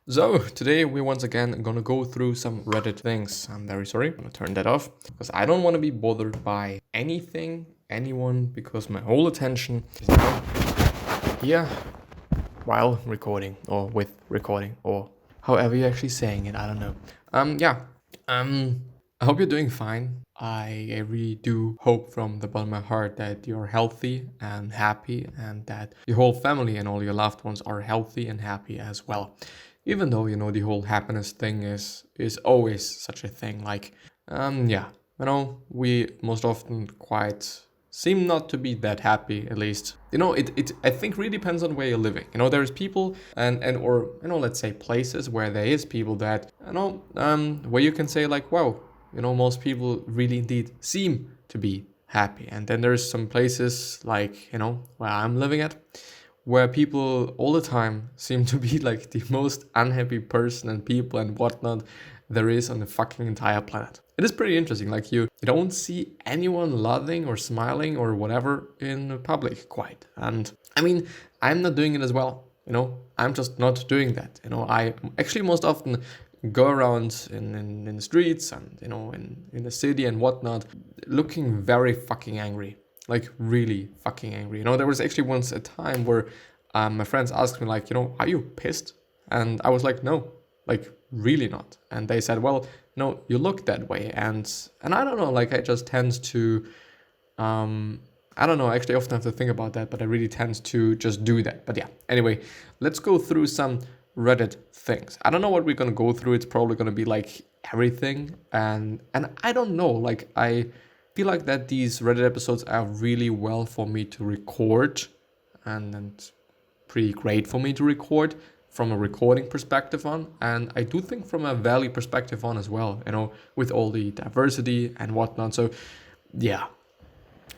So today we once again gonna go through some Reddit things. I'm very sorry, I'm gonna turn that off because I don't want to be bothered by anything, anyone, because my whole attention is now here while recording or with recording or however you're actually saying it. I don't know. Yeah. I hope you're doing fine. I really do hope from the bottom of my heart that you're healthy and happy and that your whole family and all your loved ones are healthy and happy as well. Even though, the whole happiness thing is always such a thing. Like, yeah, we most often quite seem not to be that happy, at least. It I think really depends on where you're living. There's people and or let's say places where there is people that where you can say like, wow, most people really indeed seem to be happy. And then there's some places like, where I'm living at, where people all the time seem to be like the most unhappy person and people and whatnot there is on the fucking entire planet. It is pretty interesting. Like you don't see anyone laughing or smiling or whatever in public quite. And I mean, I'm not doing it as well. I'm just not doing that. I actually most often go around in the streets and in the city and whatnot, looking very fucking angry, like really fucking angry. There was actually once a time where my friends asked me like, are you pissed? And I was like, no, like really not. And they said, well, no, you look that way. And I don't know, like I just tend to I don't know, I actually often have to think about that, but I really tend to just do that. But yeah, anyway, let's go through some Reddit things. I don't know what we're gonna go through. It's probably gonna be like everything, and I don't know. Like I feel like that these Reddit episodes are really well for me to record, and pretty great for me to record from a recording perspective on, and I do think from a value perspective on as well. With all the diversity and whatnot. So yeah.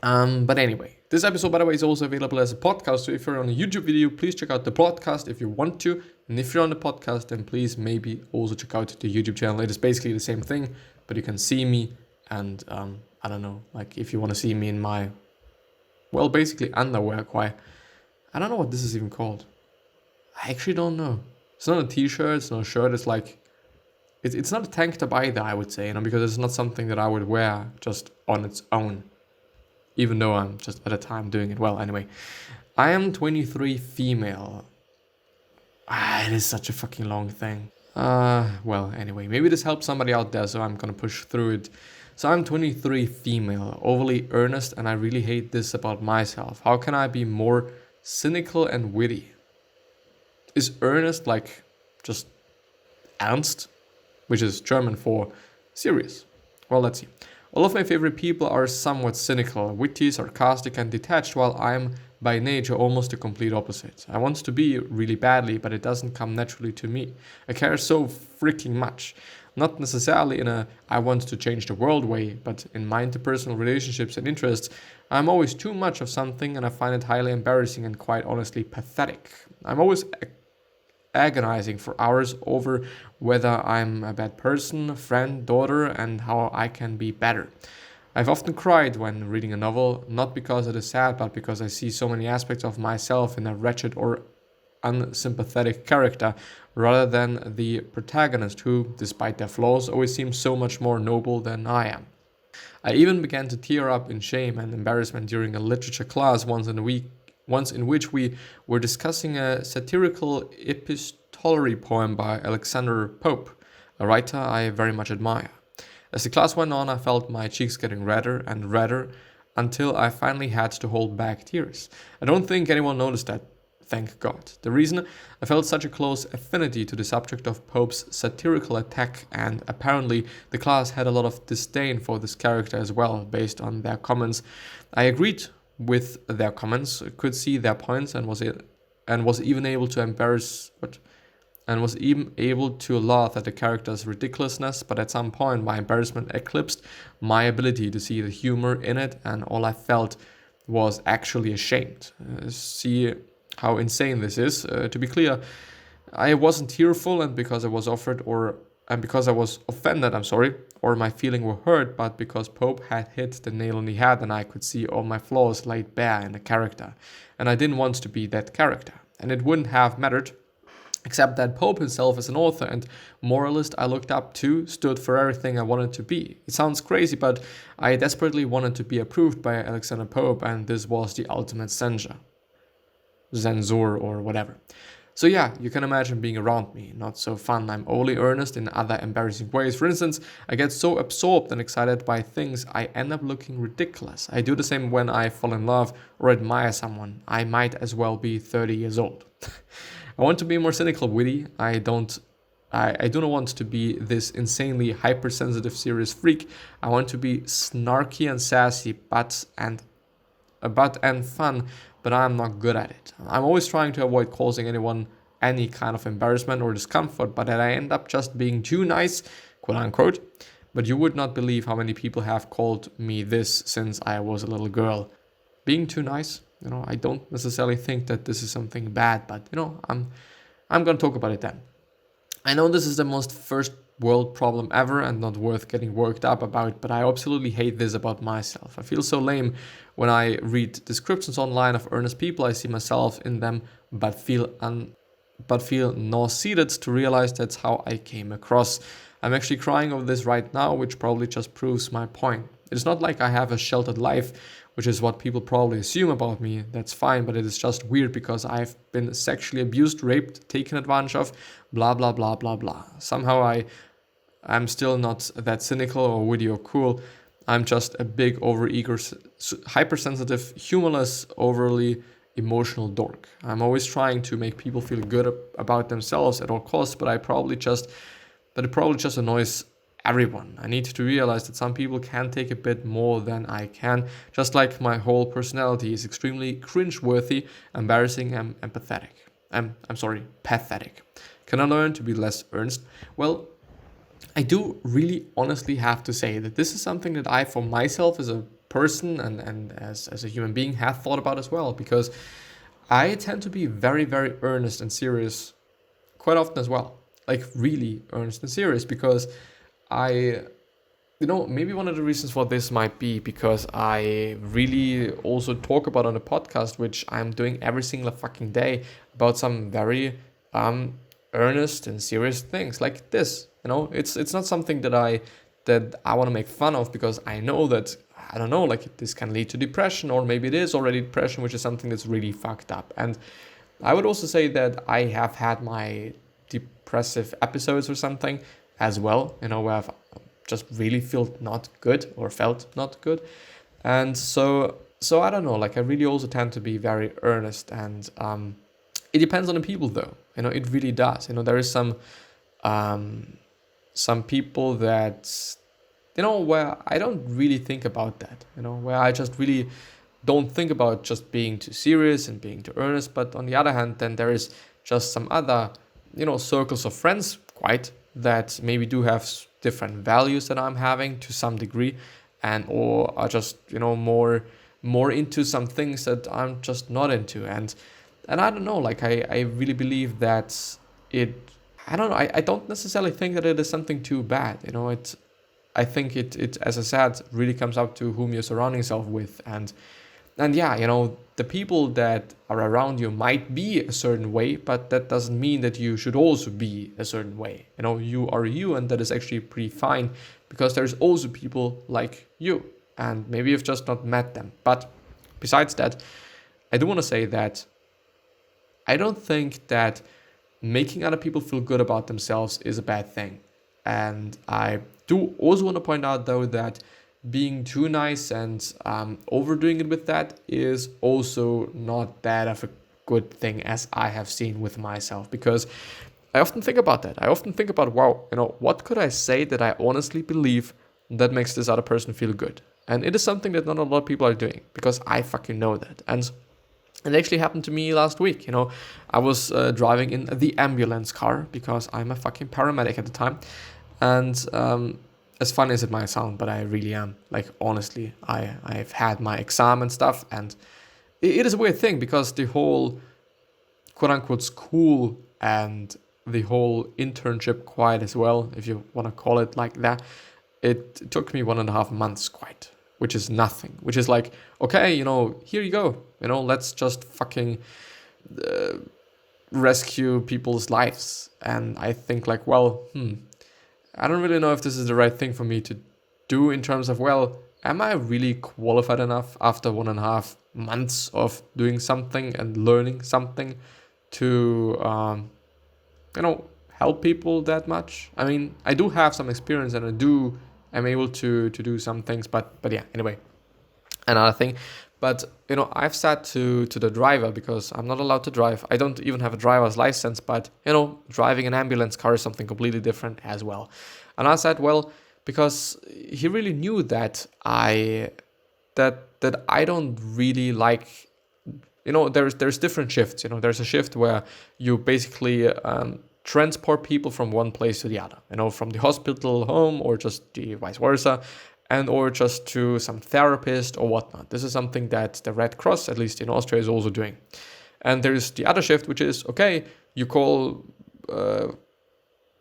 But anyway, this episode, by the way, is also available as a podcast. So if you're on a YouTube video, please check out the podcast if you want to. And if you're on the podcast, then please maybe also check out the YouTube channel. It is basically the same thing, but you can see me. And I don't know, like if you want to see me in my, well, basically underwear, quite. I don't know what this is even called. I actually don't know. It's not a t-shirt, it's not a shirt. It's like, it's not a tank top either, I would say, because it's not something that I would wear just on its own. Even though I'm just at a time doing it well. Anyway, I am 23 female. It is such a fucking long thing. Well, anyway, maybe this helps somebody out there, so I'm gonna push through it. So I'm 23 female, overly earnest, and I really hate this about myself. How can I be more cynical and witty? Is earnest like just ernst, which is German for serious? Well, let's see. All of my favorite people are somewhat cynical, witty, sarcastic, and detached, while I'm by nature almost the complete opposite. I want to be really badly, but it doesn't come naturally to me. I care so freaking much. Not necessarily in a I want to change the world way, but in my interpersonal relationships and interests, I'm always too much of something and I find it highly embarrassing and quite honestly pathetic. I'm always agonizing for hours over whether I'm a bad person, friend, daughter, and how I can be better. I've often cried when reading a novel, not because it is sad, but because I see so many aspects of myself in a wretched or unsympathetic character, rather than the protagonist who, despite their flaws, always seems so much more noble than I am. I even began to tear up in shame and embarrassment during a literature class once in which we were discussing a satirical epistolary poem by Alexander Pope, a writer I very much admire. As the class went on, I felt my cheeks getting redder and redder until I finally had to hold back tears. I don't think anyone noticed that, thank God. The reason I felt such a close affinity to the subject of Pope's satirical attack, and apparently the class had a lot of disdain for this character as well, based on their comments. I agreed with their comments, could see their points, and was even able to laugh at the character's ridiculousness. But at some point, my embarrassment eclipsed my ability to see the humor in it, and all I felt was actually ashamed. See how insane this is. To be clear, I wasn't tearful, and because I was offended, or my feeling were hurt, but because Pope had hit the nail on the head and I could see all my flaws laid bare in the character. And I didn't want to be that character. And it wouldn't have mattered Except that Pope himself is an author and moralist I looked up to, stood for everything I wanted to be. It sounds crazy, but I desperately wanted to be approved by Alexander Pope, and this was the ultimate censor or whatever. So yeah, you can imagine being around me. Not so fun. I'm overly earnest in other embarrassing ways. For instance, I get so absorbed and excited by things I end up looking ridiculous. I do the same when I fall in love or admire someone. I might as well be 30 years old. I want to be more cynical, witty. I do not want to be this insanely hypersensitive, serious freak. I want to be snarky and sassy, but and fun, but I'm not good at it. I'm always trying to avoid causing anyone any kind of embarrassment or discomfort, but then I end up just being too nice, quote unquote. But you would not believe how many people have called me this since I was a little girl. Being too nice, I don't necessarily think that this is something bad, but I'm gonna talk about it then. I know this is the most first world problem ever and not worth getting worked up about, but I absolutely hate this about myself. I feel so lame when I read descriptions online of earnest people. I see myself in them, but feel nauseated to realize that's how I came across. I'm actually crying over this right now, which probably just proves my point. It's not like I have a sheltered life, which is what people probably assume about me. That's fine, but it is just weird because I've been sexually abused, raped, taken advantage of, blah, blah, blah, blah, blah. Somehow I'm still not that cynical or witty or cool. I'm just a big, overeager, hypersensitive, humorless, overly emotional dork. I'm always trying to make people feel good about themselves at all costs, but it probably just annoys everyone. I need to realize that some people can take a bit more than I can, just like my whole personality is extremely cringe-worthy, embarrassing, and pathetic. Pathetic. Can I learn to be less earnest? Well, I do really honestly have to say that this is something that I, for myself as a person and as a human being, have thought about as well, because I tend to be very, very earnest and serious quite often as well. Like really earnest and serious, because maybe one of the reasons for this might be because I really also talk about on a podcast, which I'm doing every single fucking day, about some very earnest and serious things like this. It's not something that I want to make fun of, because I know that, I don't know, like this can lead to depression, or maybe it is already depression, which is something that's really fucked up. And I would also say that I have had my depressive episodes or something as well, where I've just really felt not good. And so I don't know, like I really also tend to be very earnest, and it depends on the people though, it really does. There is some people that, where I don't really think about that, where I just really don't think about just being too serious and being too earnest. But on the other hand, then there is just some other, circles of friends that maybe do have different values that I'm having to some degree, or are just, more into some things that I'm just not into. And I don't know, like I really believe that I don't know, I don't necessarily think that it is something too bad. I think it, as I said, really comes up to whom you're surrounding yourself with. And yeah, the people that are around you might be a certain way, but that doesn't mean that you should also be a certain way. You are you, and that is actually pretty fine, because there's also people like you, and maybe you've just not met them. But besides that, I do want to say that I don't think that making other people feel good about themselves is a bad thing. And I do also want to point out, though, that being too nice and overdoing it with that is also not that of a good thing, as I have seen with myself, because I often think about that. I often think about, wow, what could I say that I honestly believe that makes this other person feel good? And it is something that not a lot of people are doing, because I fucking know that. And it actually happened to me last week. I was driving in the ambulance car, because I'm a fucking paramedic at the time. And as funny as it might sound, but I really am. Like, honestly, I've had my exam and stuff, and it is a weird thing, because the whole quote-unquote school and the whole internship quite as well, if you want to call it like that, it took me 1.5 months quite, which is nothing, which is like, okay, here you go, let's just fucking rescue people's lives. And I think like, well, I don't really know if this is the right thing for me to do in terms of, well, am I really qualified enough after 1.5 months of doing something and learning something to, help people that much? I mean, I do have some experience and I'm able to do some things, but yeah, anyway, another thing. But, I've said to the driver, because I'm not allowed to drive. I don't even have a driver's license, but, driving an ambulance car is something completely different as well. And I said, well, because he really knew that I don't really like, there's different shifts. There's a shift where you basically transport people from one place to the other, from the hospital home, or just the vice versa, and or just to some therapist or whatnot. This is something that the Red Cross, at least in Austria, is also doing. And there's the other shift, which is, okay, you call,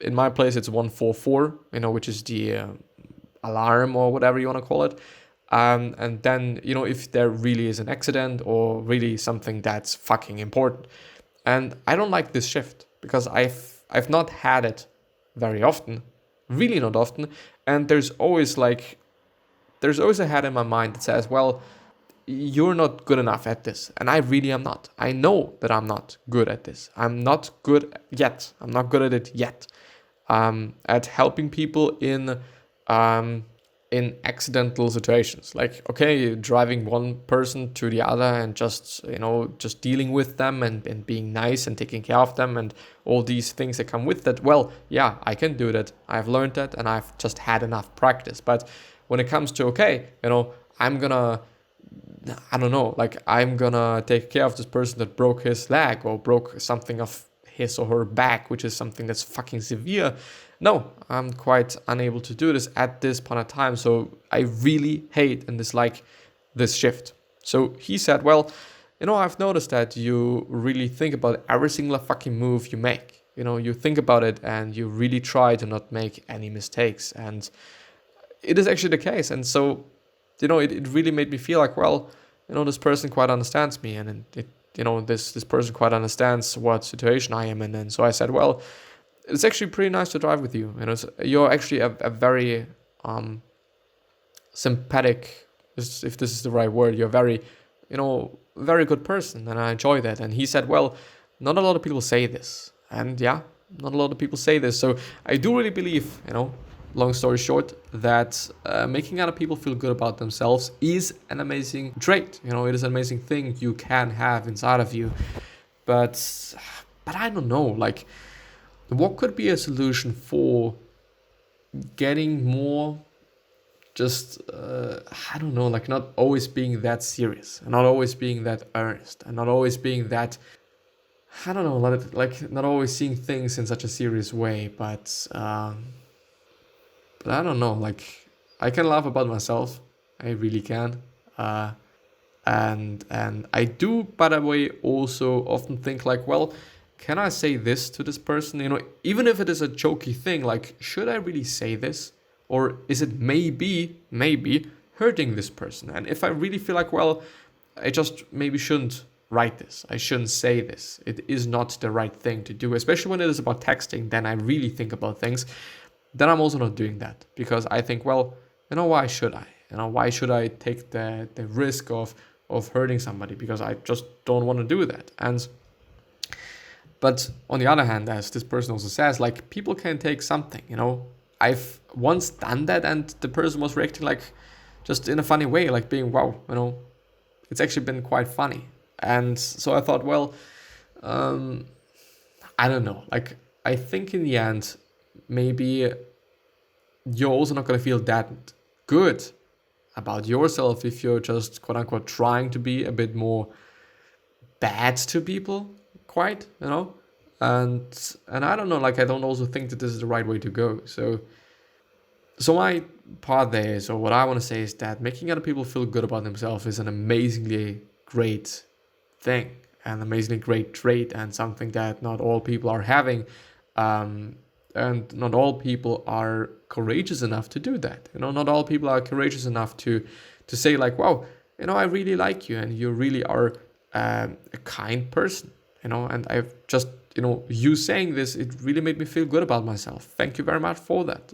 in my place, it's 144, which is the alarm or whatever you want to call it. And then, if there really is an accident or really something that's fucking important. And I don't like this shift because I've not had it very often, really not often. And there's always a head in my mind that says, well, you're not good enough at this. And I really am not. I know that I'm not good at this. I'm not good yet. I'm not good at it yet. At helping people in accidental situations. Like, okay, driving one person to the other and just dealing with them and being nice and taking care of them and all these things that come with that. Well, yeah, I can do that. I've learned that and I've just had enough practice. But when it comes to, okay, I'm gonna take care of this person that broke his leg or broke something of his or her back, which is something that's fucking severe. No, I'm quite unable to do this at this point of time. So I really hate and dislike this shift. So he said, well, I've noticed that you really think about every single fucking move you make. You think about it and you really try to not make any mistakes. And it is actually the case. And so, it really made me feel like, well, this person quite understands me, and this person quite understands what situation I am in. And so I said, well, it's actually pretty nice to drive with you. You're actually a very sympathetic, if this is the right word. You're very, very good person, and I enjoy that. And he said, well, not a lot of people say this. And yeah, not a lot of people say this. So I do really believe, long story short, that making other people feel good about themselves is an amazing trait. It is an amazing thing you can have inside of you. But I don't know, like, what could be a solution for getting more just, I don't know, like not always being that serious and not always being that earnest and not always being that, I don't know, like not always seeing things in such a serious way, but I don't know, like, I can laugh about myself. I really can. And I do, by the way, also often think like, well, can I say this to this person? Even if it is a jokey thing, like, should I really say this? Or is it maybe hurting this person? And if I really feel like, well, I just maybe shouldn't write this. I shouldn't say this. It is not the right thing to do, especially when it is about texting. Then I really think about things. Then I'm also not doing that because I think, well, why should I? Why should I take the risk of hurting somebody? Because I just don't want to do that. But on the other hand, as this person also says, like, people can take something, I've once done that and the person was reacting like just in a funny way, like being, wow, it's actually been quite funny. And so I thought, well, I don't know. Like, I think in the end, maybe you're also not going to feel that good about yourself if you're just, quote unquote, trying to be a bit more bad to people, quite, and I don't know, like, I don't also think that this is the right way to go. So my part there is, or what I want to say is that making other people feel good about themselves is an amazingly great thing, an amazingly great trait, and something that not all people are having, and not all people are courageous enough to do that. Not all people are courageous enough to say like, wow, I really like you, and you really are a kind person. and I've just, you saying this, it really made me feel good about myself. Thank you very much for that.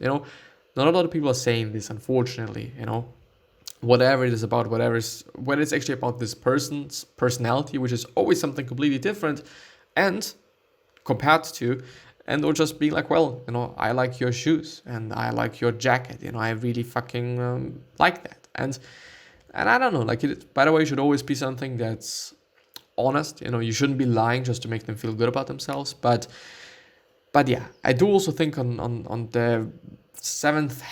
Not a lot of people are saying this, unfortunately, whatever it is about, whether it's actually about this person's personality, which is always something completely different, and compared to, and or just being like, well, I like your shoes and I like your jacket, I really fucking like that. And I don't know, like, it, by the way, should always be something that's honest. You shouldn't be lying just to make them feel good about themselves. But yeah, I do also think on the seventh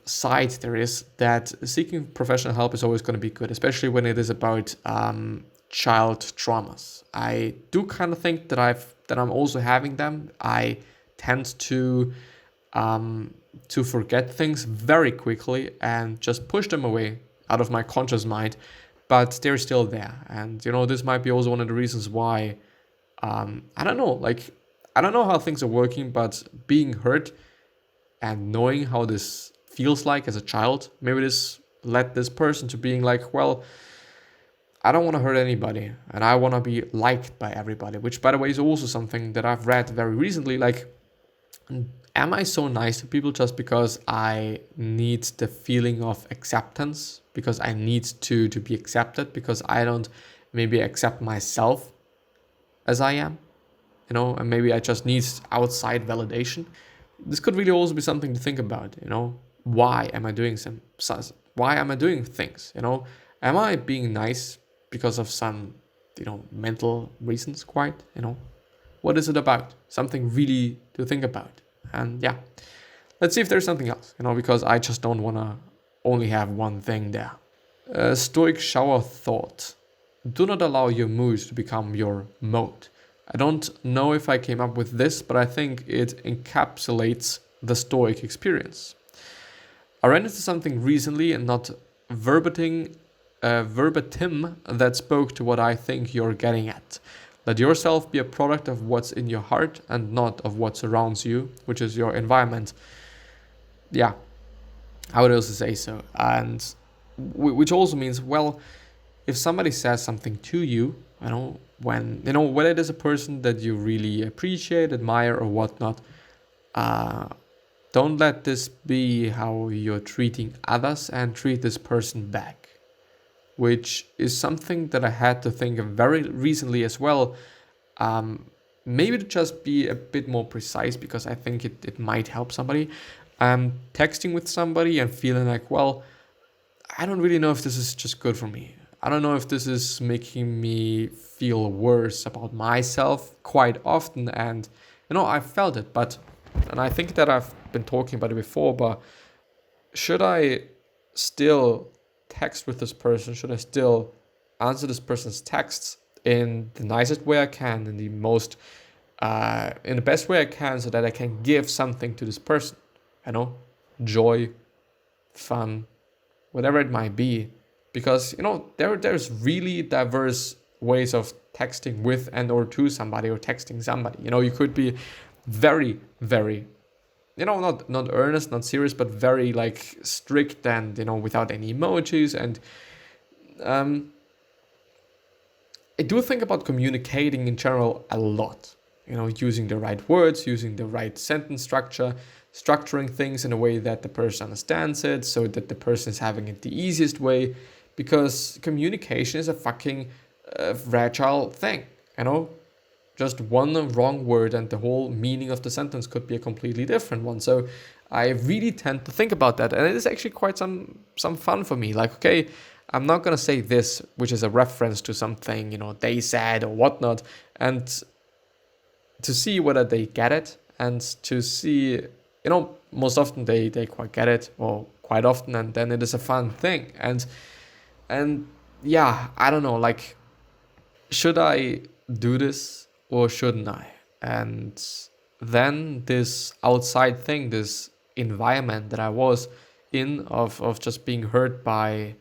side there is that seeking professional help is always going to be good, especially when it is about child traumas. I do kind of think that I'm also having them. I tend to forget things very quickly and just push them away out of my conscious mind, but they're still there. And this might be also one of the reasons why I don't know, like, I don't know how things are working, but being hurt and knowing how this feels like as a child, maybe this led this person to being like, well, I don't want to hurt anybody and I want to be liked by everybody, which, by the way, is also something that I've read very recently. Like, am I so nice to people just because I need the feeling of acceptance, because I need to be accepted, because I don't maybe accept myself as I am, and maybe I just need outside validation? This could really also be something to think about, why am I doing why am I doing things, am I being nice because of some, mental reasons, quite, what is it about? Something really to think about. And yeah, let's see if there's something else, because I just don't want to only have one thing there. Stoic shower thought. Do not allow your mood to become your mode. I don't know if I came up with this, but I think it encapsulates the Stoic experience. I ran into something recently, and not verbatim that spoke to what I think you're getting at. Let yourself be a product of what's in your heart and not of what surrounds you, which is your environment. Yeah, I would also say so. And which also means, well, if somebody says something to you, when, whether it is a person that you really appreciate, admire, or whatnot, don't let this be how you're treating others, and treat this person back. Which is something that I had to think of very recently as well. Maybe to just be a bit more precise, because I think it might help somebody. Texting with somebody and feeling like, well, I don't really know if this is just good for me. I don't know if this is making me feel worse about myself quite often. And, I felt it, and I think that I've been talking about it before, but should I still text with this person? Should I still answer this person's texts in the nicest way I can, in the most, in the best way I can, so that I can give something to this person? Joy, fun, whatever it might be. Because, there's really diverse ways of texting with and or to somebody, or texting somebody. You could be very, very, not earnest, not serious, but very, like, strict and, without any emojis. And I do think about communicating in general a lot. Using the right words, using the right sentence structure, structuring things in a way that the person understands it, so that the person is having it the easiest way. Because communication is a fucking fragile thing, Just one wrong word and the whole meaning of the sentence could be a completely different one. So I really tend to think about that. And it is actually quite some fun for me. Like, okay, I'm not going to say this, which is a reference to something, they said or whatnot. And to see whether they get it, and to see, most often they quite get it, or quite often. And then it is a fun thing. And yeah, I don't know, like, should I do this or shouldn't I? And then this outside thing, this environment that I was in of just being hurt by,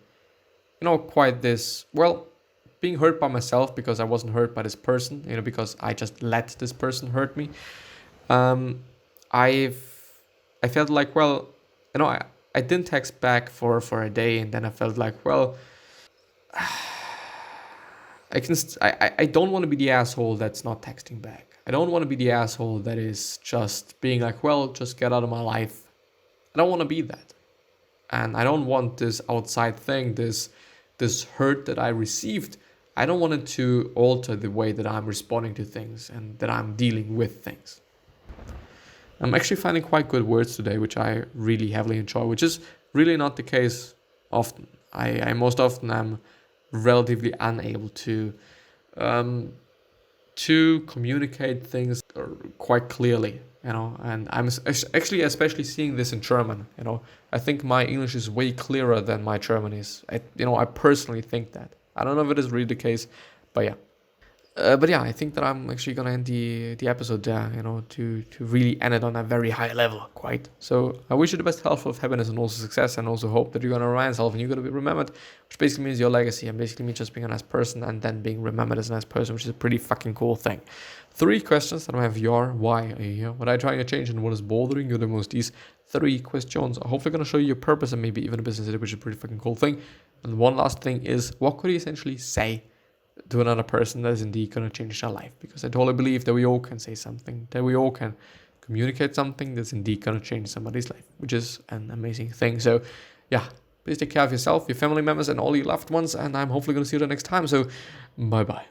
quite this, well, being hurt by myself because I wasn't hurt by this person, because I just let this person hurt me. I felt like, well, I didn't text back for a day, and then I felt like, well, I don't want to be the asshole that's not texting back. I don't want to be the asshole that is just being like, well, just get out of my life. I don't want to be that. And I don't want this outside thing, this hurt that I received. I don't want it to alter the way that I'm responding to things and that I'm dealing with things. I'm actually finding quite good words today, which I really heavily enjoy, which is really not the case often. I most often am relatively unable to communicate things quite clearly, and I'm actually especially seeing this in German. I think my English is way clearer than my German is. I personally think that. I don't know if it is really the case, but yeah. But yeah, I think that I'm actually gonna end the episode there, to really end it on a very high level, quite. So I wish you the best health, of happiness, and also success, and also hope that you're gonna remind yourself and you're gonna be remembered, which basically means your legacy, and basically means just being a nice person and then being remembered as a nice person, which is a pretty fucking cool thing. 3 questions that I have your why are you here? What are you trying to change and what is bothering you the most? These 3 questions are hopefully gonna show you your purpose and maybe even a business idea, which is a pretty fucking cool thing. And one last thing is, what could you essentially say to another person that is indeed going to change their life? Because I totally believe that we all can say something, that we all can communicate something that's indeed going to change somebody's life, which is an amazing thing. So yeah, please take care of yourself, your family members, and all your loved ones, and I'm hopefully going to see you the next time. So bye bye.